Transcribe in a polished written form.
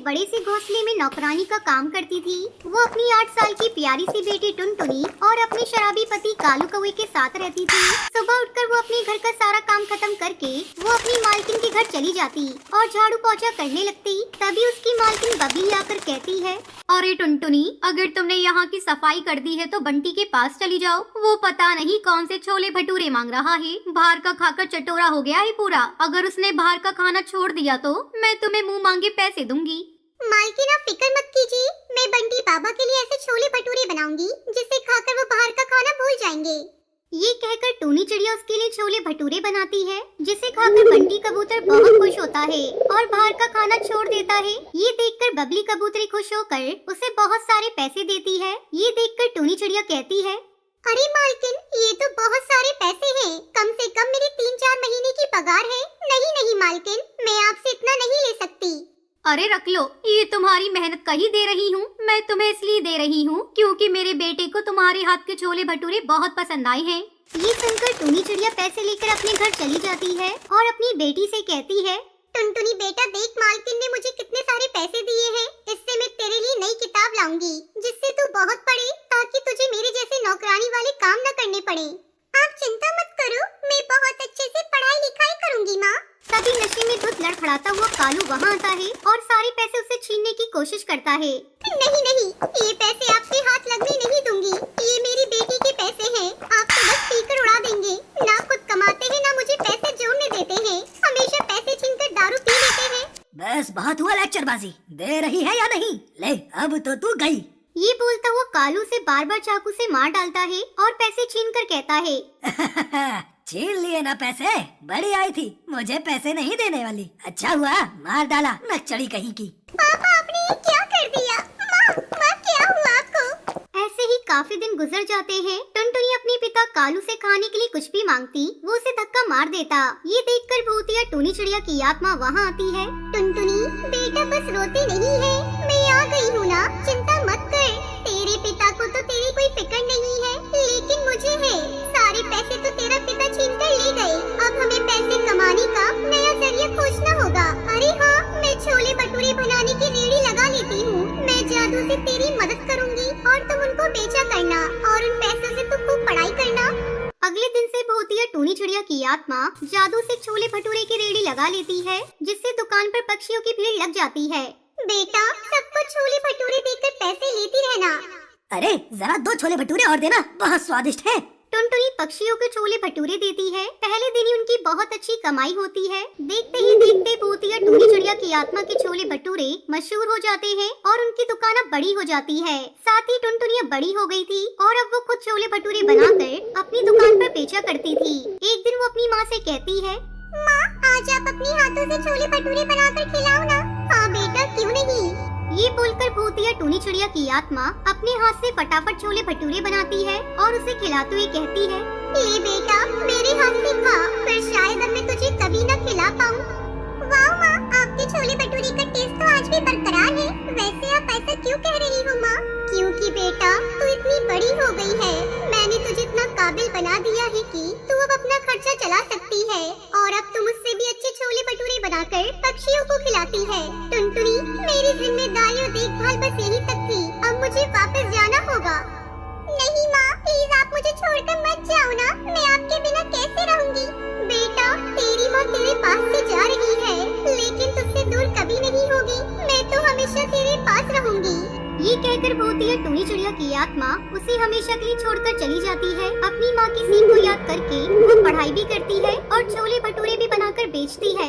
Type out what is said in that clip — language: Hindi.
एक बड़े से घोंसले में नौकरानी का काम करती थी। वो अपनी 8 साल की प्यारी सी बेटी टुनटुनी और अपने शराबी पति कालू कौवे के साथ रहती थी। सुबह उठकर वो अपने घर का सारा काम खत्म करके वो अपनी मालकिन के घर चली जाती और झाड़ू पोछा करने लगती। तभी उसकी मालकिन बबली आकर कहती है, अरे टुनटुनी, अगर तुमने यहाँ की सफाई कर दी है तो बंटी के पास चली जाओ। वो पता नहीं कौन से छोले भटूरे मांग रहा है, बाहर का खाकर चटोरा हो गया है पूरा। अगर उसने बाहर का खाना छोड़ दिया तो मैं तुम्हें मुंह मांगे पैसे दूंगी। मालकिन, आप फिक्र मत कीजिए, मैं बंटी बाबा के लिए ऐसे छोले भटूरे बनाऊंगी जिसे खाकर वो बाहर का खाना भूल जाएंगे। ये कहकर टूनी चिड़िया उसके लिए छोले भटूरे बनाती है, जिसे खाकर बंटी कबूतर बहुत खुश होता है और बाहर का खाना छोड़ देता है। ये देखकर बबली कबूतरी खुश होकर उसे बहुत सारे पैसे देती है। ये देखकर टूनी चिड़िया कहती है, अरे मालकिन, ये तो बहुत सारे पैसे हैं। कम से कम मेरी 3-4 महीने की पगार है। नहीं नहीं मालकिन, मैं आपसे इतना नहीं ले सकती। अरे रख लो, ये तुम्हारी मेहनत का ही दे रही हूँ। मैं तुम्हें इसलिए दे रही हूँ क्योंकि मेरे बेटे को तुम्हारे हाथ के छोले भटूरे बहुत पसंद आए हैं। ये सुनकर टूनी चिड़िया पैसे लेकर अपने घर चली जाती है और अपनी बेटी से कहती है, टुनटुनी बेटा, देख मालकिन ने मुझे कितने सारे पैसे दिए हैं। इससे मैं तेरे लिए नई किताब लाऊंगी जिससे तू बहुत पढ़े, ताकि तुझे मेरे जैसे नौकरानी वाले काम न करने पड़े। आप चिंता मत करो, मैं बहुत अच्छे से पढ़ाई लिखाई करूंगी माँ। तभी नशे में धुत लड़खड़ाता हुआ कालू वहाँ आता है और सारे पैसे उससे छीनने की कोशिश करता है। नहीं नहीं, ये पैसे आपके हाथ लगने नहीं दूंगी। ये मेरी बेटी के पैसे हैं। आप तो बस पीकर उड़ा देंगे। ना खुद कमाते हैं, ना मुझे पैसे जोड़ने देते हैं। हमेशा पैसे छीनकर दारू पी लेते हैं। बस बहुत हुआ लेक्चरबाजी, दे रही है या नहीं? ले, अब तो तू गई। ये बोलता हुआ कालू से बार बार चाकू से मार डालता है और पैसे छीन कर कहता है, छीन लिए ना पैसे, बड़ी आई थी, मुझे पैसे नहीं देने वाली। अच्छा हुआ मार डाला, नक्चड़ी कहीं की। पापा, आपने ये क्या कर दिया? माँ क्या हुआ आपको? ऐसे ही काफी दिन गुजर जाते हैं। टुनटुनी अपने पिता कालू से खाने के लिए कुछ भी मांगती, वो उसे धक्का मार देता। ये देखकर भूतिया टूनी चिड़िया की आत्मा वहाँ आती है। टुनटुनी बेटा, बस रोती नहीं है, मैं आ गई हूँ ना, चिंता मत कर। तेरे पिता को तो तेरी कोई फिक्र नहीं है, लेकिन मुझे है। सारे पैसे तो तेरा पिता छीन कर ले गए। अब हमें पैसे कमाने का नया जरिया खोजना होगा। अरे हाँ, मैं छोले भटूरे बनाने की रेहड़ी लगा लेती हूँ। मैं जादू से तेरी मदद करूँगी और तुम उनको बेचा करना और उन पैसों से तुम खूब पढ़ाई करना। अगले दिन से भूतिया टूनी चिड़िया की आत्मा जादू से छोले भटूरे की रेहड़ी लगा लेती है, जिससे दुकान पर पक्षियों की भीड़ लग जाती है। बेटा, सबको छोले भटूरे देकर पैसे लेती रहना। अरे जरा 2 छोले भटूरे और देना, बहुत स्वादिष्ट है। टुनटुनी पक्षियों को छोले भटूरे देती है। पहले दिन ही उनकी बहुत अच्छी कमाई होती है। देखते ही देखते भूतिया टूनी चिड़िया की आत्मा के छोले भटूरे मशहूर हो जाते हैं और उनकी दुकान अब बड़ी हो जाती है। साथ ही टुनटुनी अब बड़ी हो गई थी और अब वो खुद छोले भटूरे बनाकर अपनी दुकान पर बेचा करती थी। एक दिन वो अपनी माँ से कहती है, माँ, आज आप अपने हाथों से छोले भटूरे बनाकर खिलाओ ना। हाँ बेटा, क्यों नहीं। ये बोलकर भूतिया टूनी चिड़िया की आत्मा अपने हाथ से फटाफट छोले भटूरे बनाती है और उसे खिलाते हुए कहती है, ले बेटा, मेरे हाथ से खा, फिर शायद अब मैं तुझे कभी न खिला पाऊँ। वाह माँ, आपके छोले भटूरे का टेस्ट तो आज भी बरकरार है। वैसे आप ऐसा क्यों कह रही हो माँ? क्योंकि बेटा, तू इतनी बड़ी हो गई है। मैंने तुझे इतना काबिल बना दिया है कि तू अब अपना खर्चा चला सकती है और अब तुम मुझसे भी अच्छे छोले भटूरे बनाकर पक्षियों को खिलाती है। टुनटुनी, मेरी जिम्मेदारी और देखभाल बस यही तक थी। अब मुझे वापस जाना होगा। नहीं माँ, प्लीज आप मुझे छोड़कर मत जाओ ना। मैं आपके बिना कैसे रहूंगी? बेटा, तेरी माँ तेरे पास से जा रही है, लेकिन तुझसे दूर कभी नहीं होगी। मैं तो हमेशा तेरे पास रहूंगी। ये कहकर भूतिया टूनी चिड़िया की आत्मा उसे हमेशा के लिए छोड़कर चली जाती है। अपनी माँ की सीख को याद करके वो पढ़ाई भी करती है और छोले भटूरे भी बनाकर बेचती है।